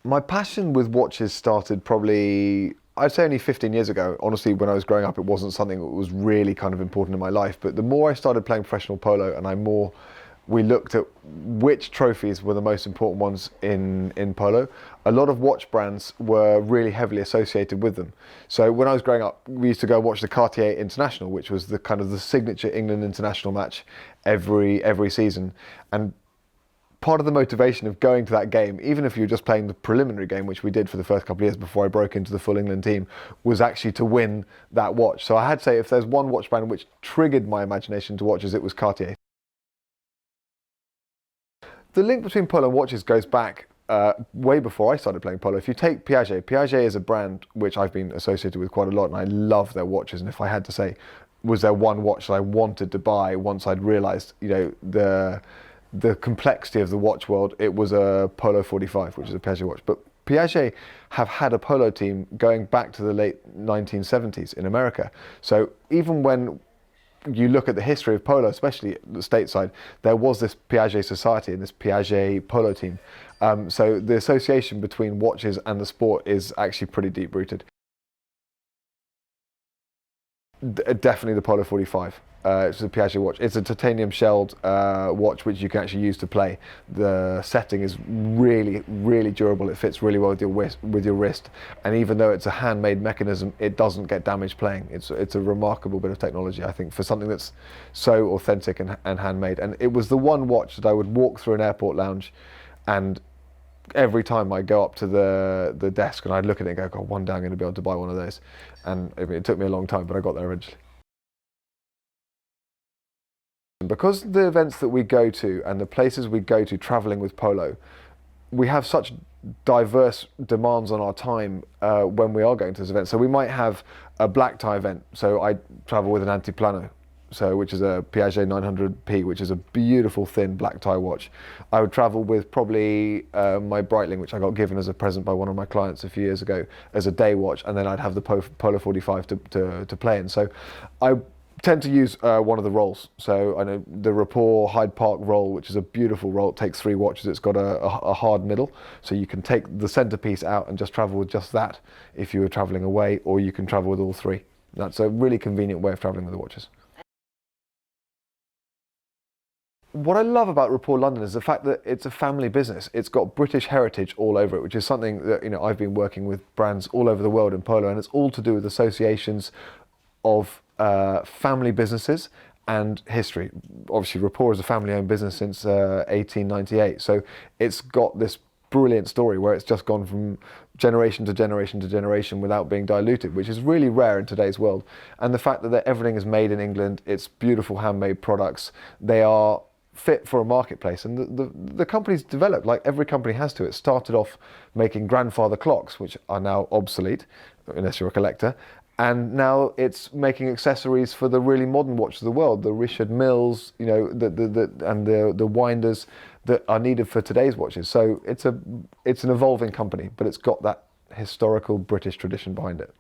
My passion with watches started probably, I'd say only 15 years ago. Honestly, when I was growing up, it wasn't something that was really kind of important in my life. But the more I started playing professional polo and we looked at which trophies were the most important ones in polo, a lot of watch brands were really heavily associated with them. So when I was growing up, we used to go watch the Cartier International, which was the kind of the signature England international match every season. And part of the motivation of going to that game, even if you were just playing the preliminary game, which we did for the first couple of years before I broke into the full England team, was actually to win that watch. So I had to say, if there's one watch brand which triggered my imagination to watches, it was Cartier. The link between polo and watches goes back way before I started playing polo. If you take Piaget, Piaget is a brand which I've been associated with quite a lot, and I love their watches. And if I had to say, was there one watch that I wanted to buy once I'd realised, the complexity of the watch world, it was a Polo 45, which is a Piaget watch. But Piaget have had a polo team going back to the late 1970s in America. So even when you look at the history of polo, especially the stateside, there was this Piaget society and this Piaget polo team. So the association between watches and the sport is actually pretty deep rooted. Definitely the Polo 45. It's a Piaget watch. It's a titanium shelled watch which you can actually use to play. The setting is really, really durable. It fits really well with your wrist. And even though it's a handmade mechanism, it doesn't get damaged playing. It's a remarkable bit of technology, I think, for something that's so authentic and handmade. And it was the one watch that I would walk through an airport lounge, and every time I go up to the desk and I'd look at it and go, God, one day I'm going to be able to buy one of those. And it took me a long time, but I got there eventually. Because the events that we go to and the places we go to traveling with polo, we have such diverse demands on our time when we are going to this event. So we might have a black tie event. So I travel with an antiplano, which is a Piaget 900P, which is a beautiful thin black tie watch. I would travel with probably my Breitling, which I got given as a present by one of my clients a few years ago as a day watch, and then I'd have the Polo 45 to play in. So I tend to use one of the rolls. So I know the Rapport Hyde Park roll, which is a beautiful roll. It takes 3 watches. It's got a hard middle, so you can take the centerpiece out and just travel with just that if you were traveling away, or you can travel with all 3. That's a really convenient way of traveling with the watches. What I love about Rapport London is the fact that it's a family business. It's got British heritage all over it, which is something that I've been working with brands all over the world in polo, and it's all to do with associations of family businesses and history. Obviously, Rapport is a family-owned business since 1898, so it's got this brilliant story where it's just gone from generation to generation to generation without being diluted, which is really rare in today's world. And the fact that everything is made in England, it's beautiful handmade products, they are fit for a marketplace, and the company's developed like every company has to. It started off making grandfather clocks, which are now obsolete unless you're a collector, and now it's making accessories for the really modern watches of the world, the Richard Milles, and the winders that are needed for today's watches. So it's an evolving company, but it's got that historical British tradition behind it.